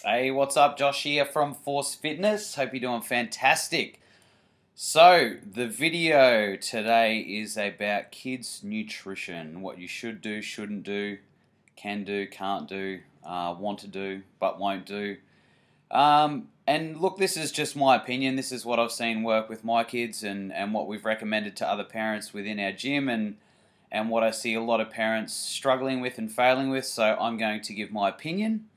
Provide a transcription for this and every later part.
Hey, what's up? Josh here from Force Fitness. Hope you're doing fantastic. So, the video today is about kids' nutrition. What you should do, shouldn't do, can do, can't do, want to do, but won't do. And look, this is just my opinion. This is what I've seen work with my kids and what we've recommended to other parents within our gym and what I see a lot of parents struggling with and failing with. So, I'm going to give my opinion.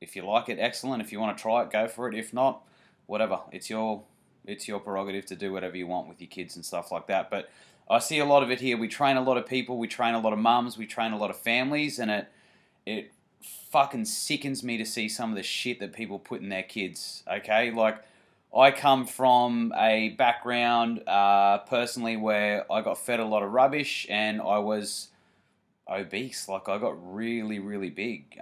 If you like it, excellent. If you want to try it, go for it. If not, whatever. It's your prerogative to do whatever you want with your kids and stuff like that. But I see a lot of it here. We train a lot of people. We train a lot of mums. We train a lot of families, and it fucking sickens me to see some of the shit that people put in their kids. Okay, like I come from a background personally where I got fed a lot of rubbish and I was obese. Like I got really, really big.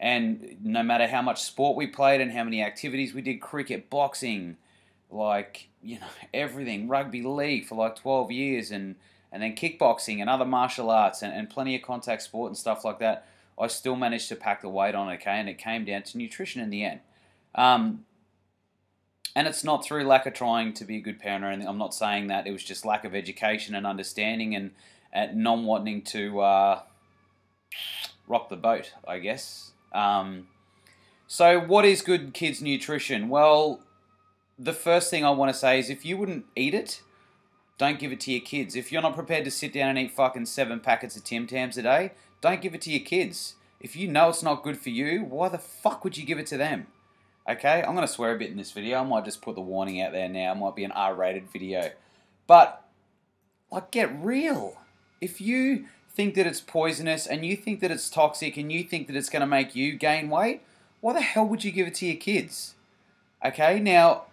And no matter how much sport we played and how many activities we did, cricket, boxing, everything, rugby league for like 12 years and then kickboxing and other martial arts and plenty of contact sport and stuff like that, I still managed to pack the weight on, okay? And it came down to nutrition in the end. And it's not through lack of trying to be a good parent or anything. I'm not saying that. It was just lack of education and understanding and non wanting to rock the boat, I guess. So what is good kids nutrition? Well, the first thing I want to say is if you wouldn't eat it, don't give it to your kids. If you're not prepared to sit down and eat fucking 7 packets of Tim Tams a day, don't give it to your kids. If you know it's not good for you, why the fuck would you give it to them? Okay, I'm going to swear a bit in this video. I might just put the warning out there now. It might be an R-rated video. But, like, get real. If you think that it's poisonous and you think that it's toxic and you think that it's going to make you gain weight, why the hell would you give it to your kids? Okay, now,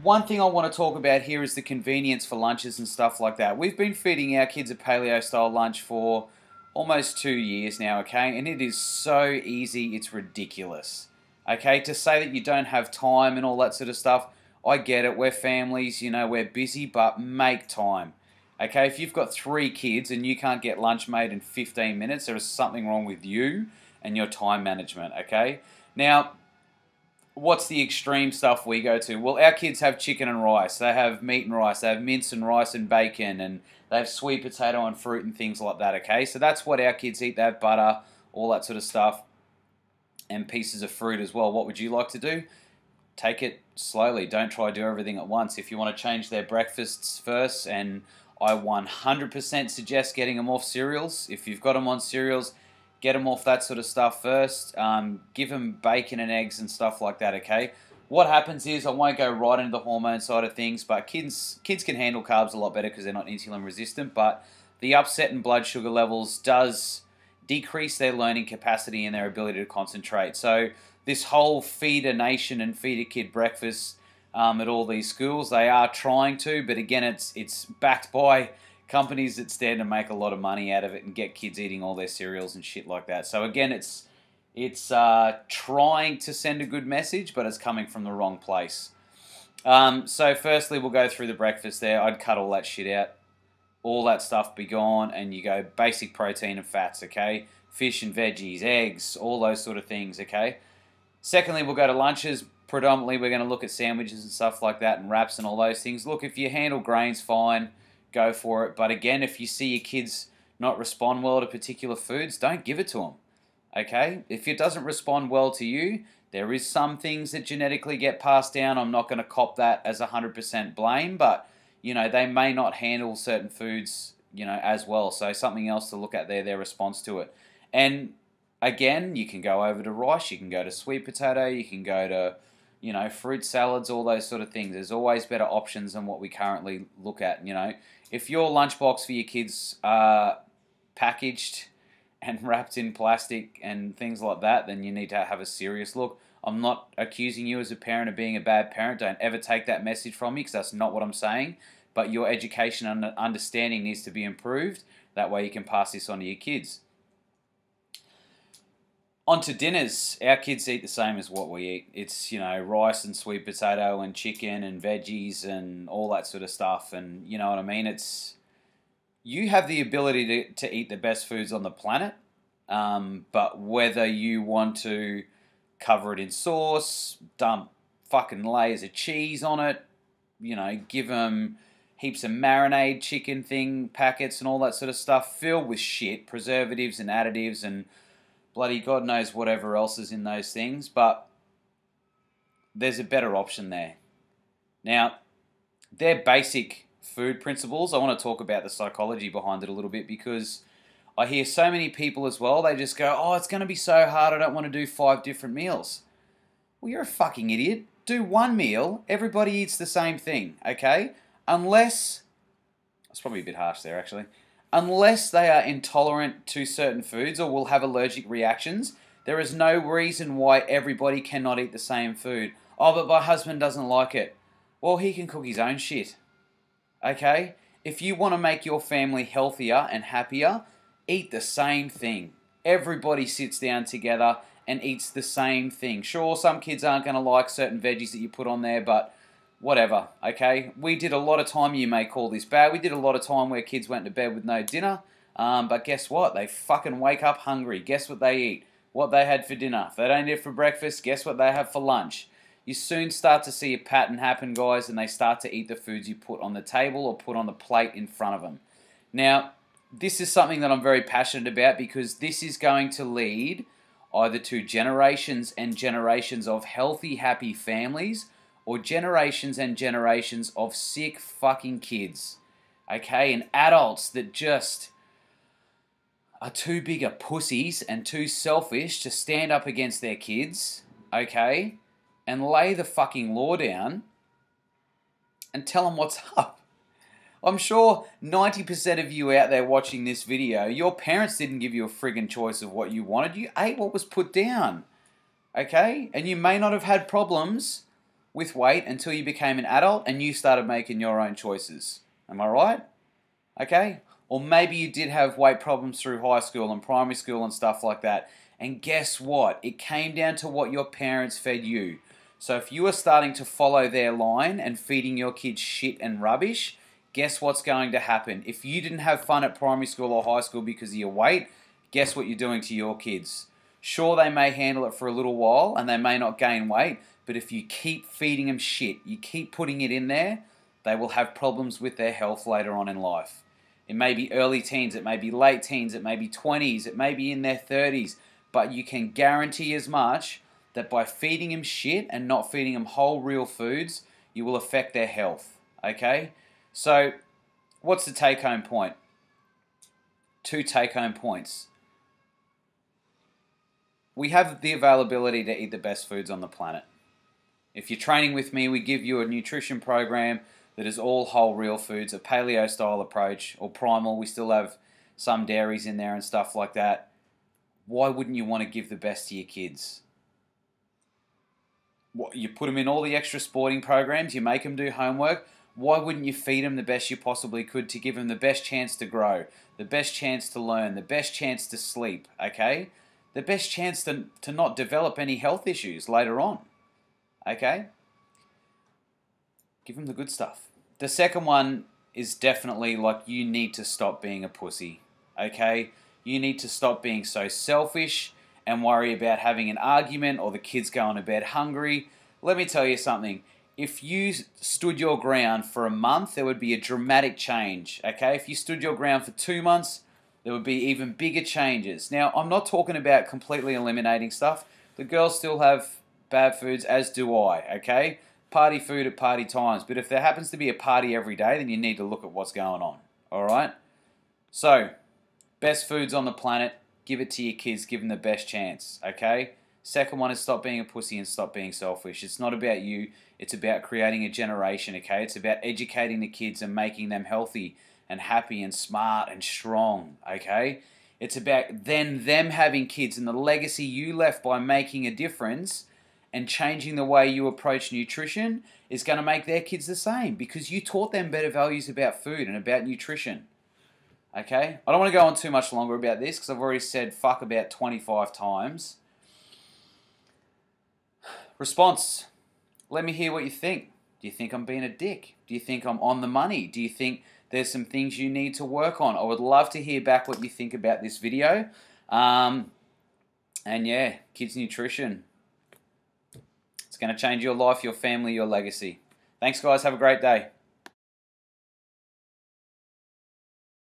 one thing I want to talk about here is the convenience for lunches and stuff like that. We've been feeding our kids a paleo-style lunch for almost 2 years now, okay, and it is so easy, it's ridiculous. Okay, to say that you don't have time and all that sort of stuff, I get it, we're families, we're busy, but make time. Okay, if you've got 3 kids and you can't get lunch made in 15 minutes, there is something wrong with you and your time management, okay? Now, what's the extreme stuff we go to? Well, our kids have chicken and rice, they have meat and rice, they have mince and rice and bacon, and they have sweet potato and fruit and things like that, okay? So that's what our kids eat, they have butter, all that sort of stuff, and pieces of fruit as well. What would you like to do? Take it slowly. Don't try to do everything at once. If you want to change their breakfasts first, and I 100% suggest getting them off cereals. If you've got them on cereals, get them off that sort of stuff first. Give them bacon and eggs and stuff like that, okay? What happens is, I won't go right into the hormone side of things, but kids can handle carbs a lot better because they're not insulin resistant, but the upset in blood sugar levels does decrease their learning capacity and their ability to concentrate. So this whole feed a nation and feed a kid breakfast at all these schools, they are trying to, but again, it's backed by companies that stand to make a lot of money out of it and get kids eating all their cereals and shit like that. So again, it's trying to send a good message, but it's coming from the wrong place. So firstly, we'll go through the breakfast there. I'd cut all that shit out. All that stuff be gone, and you go basic protein and fats, okay? Fish and veggies, eggs, all those sort of things, okay? Secondly, we'll go to lunches. Predominantly, we're going to look at sandwiches and stuff like that and wraps and all those things. Look, if you handle grains, fine, go for it. But again, if you see your kids not respond well to particular foods, don't give it to them, okay? If it doesn't respond well to you, there is some things that genetically get passed down. I'm not going to cop that as 100% blame, but they may not handle certain foods, as well. So something else to look at there, their response to it. And again, you can go over to rice, you can go to sweet potato, you can go to, fruit salads, all those sort of things. There's always better options than what we currently look at, If your lunchbox for your kids are packaged and wrapped in plastic and things like that, then you need to have a serious look. I'm not accusing you as a parent of being a bad parent. Don't ever take that message from me, because that's not what I'm saying. But your education and understanding needs to be improved. That way you can pass this on to your kids. On to dinners. Our kids eat the same as what we eat. It's, rice and sweet potato and chicken and veggies and all that sort of stuff. And you know what I mean? You have the ability to eat the best foods on the planet. But whether you want to cover it in sauce, dump fucking layers of cheese on it, you know, give them heaps of marinade chicken thing packets and all that sort of stuff filled with shit, preservatives and additives and bloody God knows whatever else is in those things. But there's a better option there. Now, they're basic food principles. I want to talk about the psychology behind it a little bit, because I hear so many people as well, they just go, oh, it's going to be so hard, I don't want to do 5 different meals. Well, you're a fucking idiot. Do one meal, everybody eats the same thing, okay? Unless, that's probably a bit harsh there actually, unless they are intolerant to certain foods or will have allergic reactions, there is no reason why everybody cannot eat the same food. Oh, but my husband doesn't like it. Well, he can cook his own shit, okay? If you want to make your family healthier and happier, eat the same thing. Everybody sits down together and eats the same thing. Sure, some kids aren't going to like certain veggies that you put on there, but whatever, okay? We did a lot of time, you may call this bad, we did a lot of time where kids went to bed with no dinner, but guess what? They fucking wake up hungry. Guess what they eat? What they had for dinner. If they don't eat it for breakfast, guess what they have for lunch? You soon start to see a pattern happen, guys, and they start to eat the foods you put on the table or put on the plate in front of them. Now, this is something that I'm very passionate about, because this is going to lead either to generations and generations of healthy, happy families, or generations and generations of sick fucking kids, okay? And adults that just are too big a pussies and too selfish to stand up against their kids, okay? And lay the fucking law down and tell them what's up. I'm sure 90% of you out there watching this video, your parents didn't give you a friggin' choice of what you wanted. You ate what was put down, okay? And you may not have had problems with weight until you became an adult and you started making your own choices. Am I right? Okay? Or maybe you did have weight problems through high school and primary school and stuff like that. And guess what? It came down to what your parents fed you. So if you are starting to follow their line and feeding your kids shit and rubbish, guess what's going to happen? If you didn't have fun at primary school or high school because of your weight, guess what you're doing to your kids? Sure, they may handle it for a little while and they may not gain weight, but if you keep feeding them shit, you keep putting it in there, they will have problems with their health later on in life. It may be early teens, it may be late teens, it may be 20s, it may be in their 30s, but you can guarantee as much that by feeding them shit and not feeding them whole real foods, you will affect their health, okay? So, what's the take-home point? 2 take-home points. We have the availability to eat the best foods on the planet. If you're training with me, we give you a nutrition program that is all whole real foods, a paleo-style approach, or primal. We still have some dairies in there and stuff like that. Why wouldn't you want to give the best to your kids? What, you put them in all the extra sporting programs, you make them do homework. Why wouldn't you feed them the best you possibly could to give them the best chance to grow, the best chance to learn, the best chance to sleep, okay? The best chance to not develop any health issues later on, okay? Give them the good stuff. The second one is definitely like, you need to stop being a pussy, okay? You need to stop being so selfish and worry about having an argument or the kids going to bed hungry. Let me tell you something. If you stood your ground for a month, there would be a dramatic change, okay? If you stood your ground for 2 months, there would be even bigger changes. Now, I'm not talking about completely eliminating stuff. The girls still have bad foods, as do I, okay? Party food at party times. But if there happens to be a party every day, then you need to look at what's going on, all right? So, best foods on the planet, give it to your kids, give them the best chance, okay? Second one is stop being a pussy and stop being selfish. It's not about you. It's about creating a generation, okay? It's about educating the kids and making them healthy and happy and smart and strong, okay? It's about then them having kids and the legacy you left by making a difference and changing the way you approach nutrition is going to make their kids the same, because you taught them better values about food and about nutrition, okay? I don't want to go on too much longer about this because I've already said fuck about 25 times. Response. Let me hear what you think. Do you think I'm being a dick? Do you think I'm on the money? Do you think there's some things you need to work on? I would love to hear back what you think about this video. And yeah, kids nutrition. It's going to change your life, your family, your legacy. Thanks, guys. Have a great day.